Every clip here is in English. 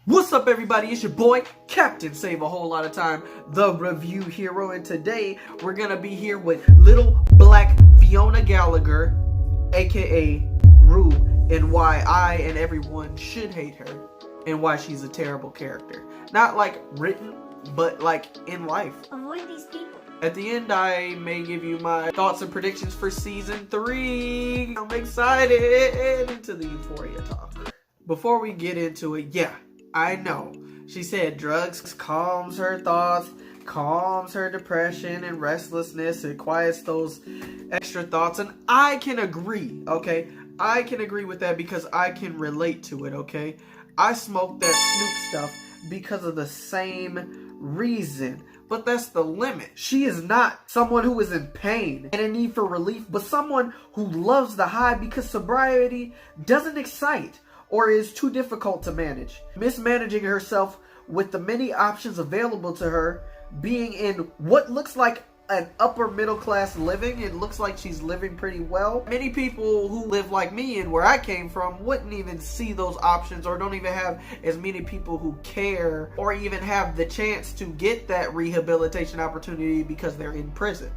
What's up, everybody? It's your boy, Captain Save a Whole Lot of Time, the review hero, and today we're gonna be here with little black Fiona Gallagher, aka Rue, and why I and everyone should hate her, and why she's a terrible character. Not like written, but like in life. Avoid these people. At the end, I may give you my thoughts and predictions for season 3. I'm excited into the Euphoria talk. Before we get into it, yeah, I know. She said drugs calms her thoughts, calms her depression and restlessness. It quiets those extra thoughts. And I can agree, okay? I can agree with that because I can relate to it, okay? I smoke that Snoop stuff because of the same reason. But that's the limit. She is not someone who is in pain and in need for relief, but someone who loves the high because sobriety doesn't excite or is too difficult to manage. Mismanaging herself with the many options available to her, being in what looks like an upper middle class living. It looks like she's living pretty well. Many people who live like me and where I came from wouldn't even see those options, or don't even have as many people who care or even have the chance to get that rehabilitation opportunity because they're in prison.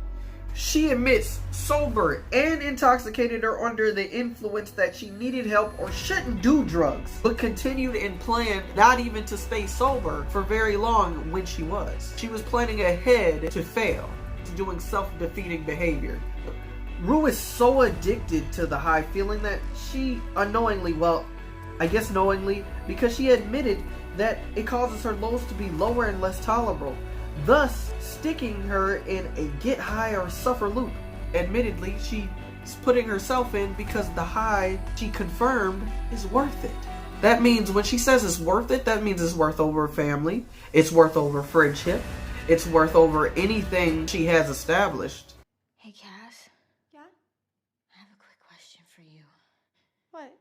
She admits sober and intoxicated or under the influence that she needed help or shouldn't do drugs, but continued and planned not even to stay sober for very long when she was. She was planning ahead to fail, doing self-defeating behavior. Rue is so addicted to the high feeling that she unknowingly, well, I guess knowingly, because she admitted that it causes her lows to be lower and less tolerable, thus sticking her in a get high or suffer loop. Admittedly, she's putting herself in because the high, she confirmed, is worth it. That means when she says it's worth it, that means it's worth over family, it's worth over friendship, it's worth over anything she has established. Hey, Cass. Yeah? I have a quick question for you. What?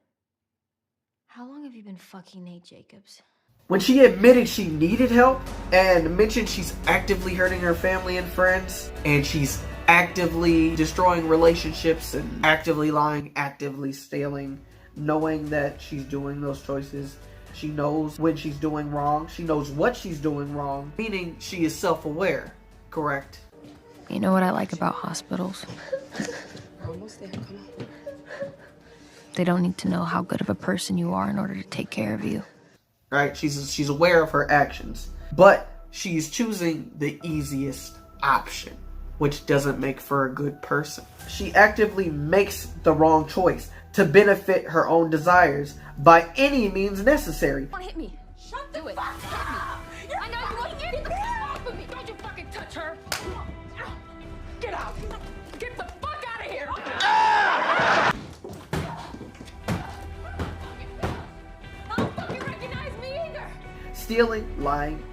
How long have you been fucking Nate Jacobs? When she admitted she needed help and mentioned she's actively hurting her family and friends, and she's actively destroying relationships and actively lying, actively stealing, knowing that she's doing those choices. She knows when she's doing wrong. She knows what she's doing wrong, meaning she is self-aware, correct? You know what I like about hospitals? Almost there, come on. They don't need to know how good of a person you are in order to take care of you. Right? She's aware of her actions, but she's choosing the easiest option, which doesn't make for a good person. She actively makes the wrong choice to benefit her own desires by any means necessary. Don't hit me. Shut the fuck up! I know you want to get the fuck off of me. Don't you fucking touch her. Get out. Get the fuck out of here. I don't fucking recognize me either. Stealing, lying,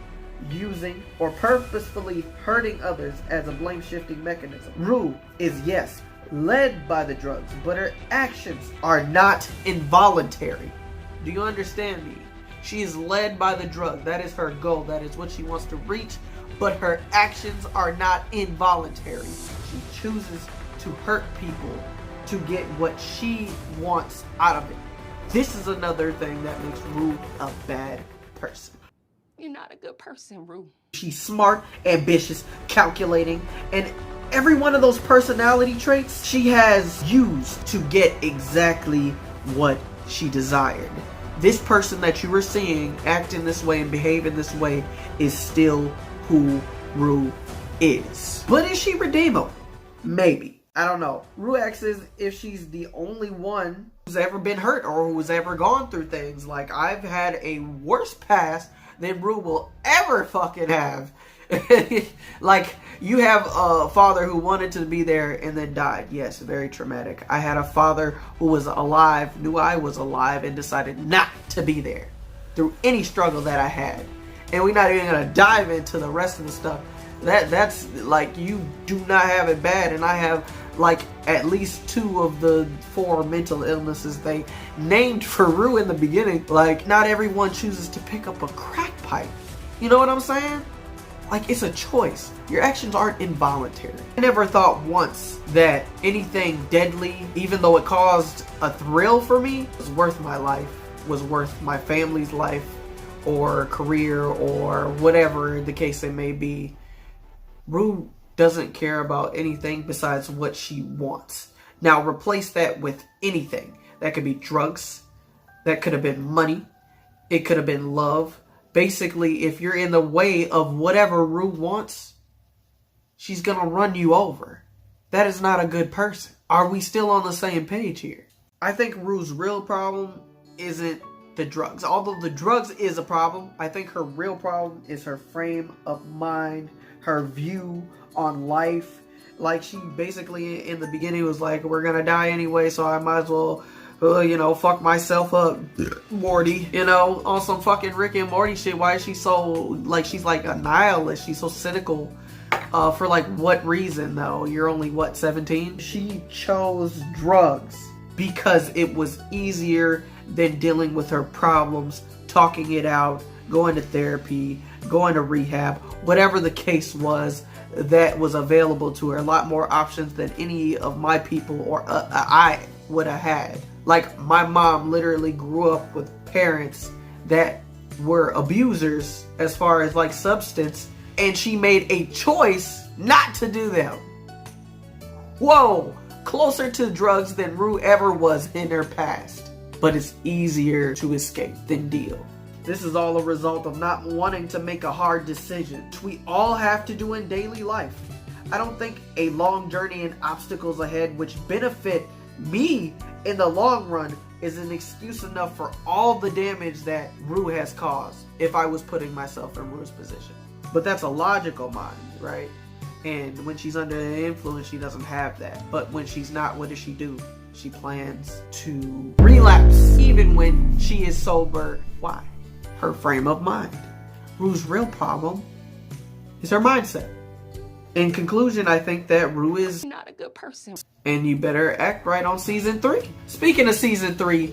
using, or purposefully hurting others as a blame-shifting mechanism. Rue is, yes, led by the drugs, but her actions are not involuntary. Do you understand me? She is led by the drug. That is her goal. That is what she wants to reach, but her actions are not involuntary. She chooses to hurt people to get what she wants out of it. This is another thing that makes Rue a bad person. You're not a good person, Rue. She's smart, ambitious, calculating, and every one of those personality traits she has used to get exactly what she desired. This person that you were seeing acting this way and behaving this way is still who Rue is. But is she redeemable? Maybe. I don't know. Rue asks if she's the only one who's ever been hurt or who's ever gone through things. Like, I've had a worse past than Rue will ever fucking have. Like, you have a father who wanted to be there and then died. Yes, very traumatic. I had a father who was alive, knew I was alive, and decided not to be there through any struggle that I had. And we're not even going to dive into the rest of the stuff. That's like, you do not have it bad, and I have like at least 2 of the 4 mental illnesses they named for Rue in the beginning. Like, not everyone chooses to pick up a crack pipe. You know what I'm saying? Like, it's a choice. Your actions aren't involuntary. I never thought once that anything deadly, even though it caused a thrill for me, was worth my life, was worth my family's life, or career or whatever the case it may be, Rue doesn't care about anything besides what she wants. Now replace that with anything. That could be drugs. That could have been money. It could have been love. Basically, if you're in the way of whatever Rue wants, she's gonna run you over. That is not a good person. Are we still on the same page here? I think Rue's real problem isn't the drugs. Although the drugs is a problem, I think her real problem is her frame of mind, her view on life. Like, she basically in the beginning was like, we're gonna die anyway, so I might as well, fuck myself up, Morty. On some fucking Rick and Morty shit. Why is she so, like, she's like a nihilist? She's so cynical. For like what reason though? You're only, what, 17? She chose drugs because it was easier than dealing with her problems, talking it out, going to therapy, going to rehab, whatever the case was that was available to her. A lot more options than any of my people or I would have had. Like, my mom literally grew up with parents that were abusers as far as like substance, and she made a choice not to do them. Whoa, closer to drugs than Rue ever was in her past. But it's easier to escape than deal. This is all a result of not wanting to make a hard decision, which we all have to do in daily life. I don't think a long journey and obstacles ahead which benefit me in the long run is an excuse enough for all the damage that Rue has caused if I was putting myself in Rue's position. But that's a logical mind, right? And when she's under the influence, she doesn't have that. But when she's not, what does she do? She plans to relapse even when she is sober. Why? Her frame of mind. Rue's real problem is her mindset. In conclusion, I think that Rue is not a good person. And you better act right on season 3. Speaking of season 3,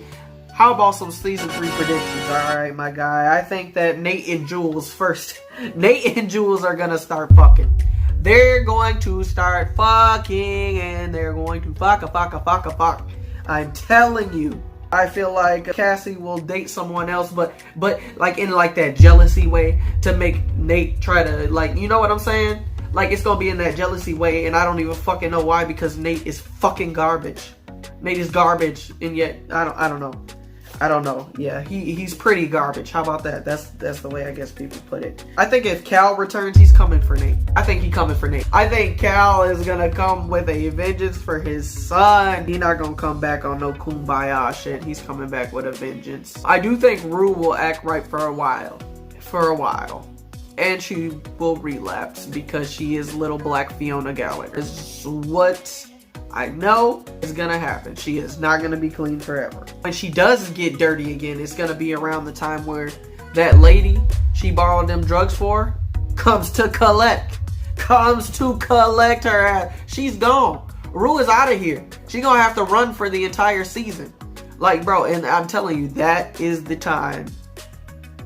how about some season 3 predictions? Alright, my guy. I think that Nate and Jules first. Nate and Jules are gonna start fucking. They're going to start fucking, and they're going to fuck. I'm telling you. I feel like Cassie will date someone else, but like in like that jealousy way to make Nate try to, like, you know what I'm saying? Like, it's gonna be in that jealousy way, and I don't even fucking know why, because Nate is fucking garbage. Nate is garbage, and yet I don't know. Yeah, he's pretty garbage. How about that? That's the way I guess people put it. I think if Cal returns, he's coming for Nate. I think he's coming for Nate. I think Cal is gonna come with a vengeance for his son. He's not gonna come back on no kumbaya shit. He's coming back with a vengeance. I do think Rue will act right for a while. And she will relapse because she is little black Fiona Gallagher. This is what I know is gonna happen. She is not gonna be clean forever. When she does get dirty again, it's gonna be around the time where that lady she borrowed them drugs for comes to collect her ass. She's gone. Rue is out of here. She gonna have to run for the entire season. Like, bro, and I'm telling you, that is the time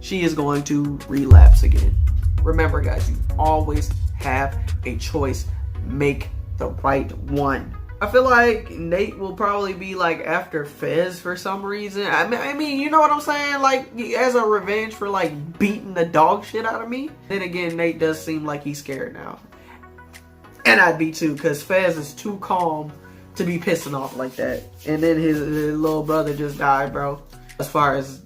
she is going to relapse again. Remember, guys, you always have a choice. Make the right one. I feel like Nate will probably be like after Fez for some reason. I mean, you know what I'm saying? Like, as a revenge for like beating the dog shit out of me. Then again, Nate does seem like he's scared now. And I'd be too, because Fez is too calm to be pissing off like that. And then his little brother just died, bro. As far as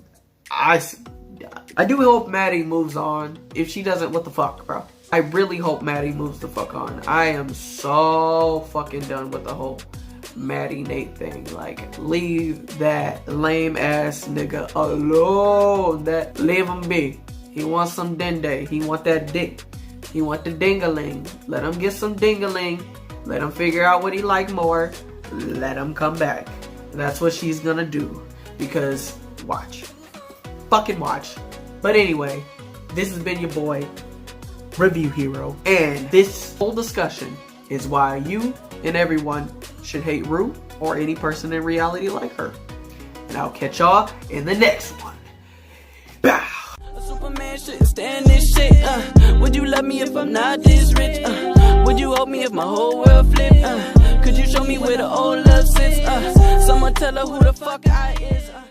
I do hope Maddie moves on. If she doesn't, what the fuck, bro? I really hope Maddie moves the fuck on. I am so fucking done with the whole Maddie Nate thing. Like, leave that lame ass nigga alone. Leave him be. He wants some dende. He want that dick. He want the dingaling. Let him get some dingaling. Let him figure out what he like more. Let him come back. That's what she's gonna do. Because watch. Fucking watch. But anyway, this has been your boy, Review Hero. And this whole discussion is why you and everyone should hate Rue or any person in reality like her. And I'll catch y'all in the next one. Bow. A Superman shouldn't stand this shit. Would you love me if I'm not this rich? Would you hold me if my whole world flipped? Could you show me where the old love sits? Someone tell her who the fuck I is.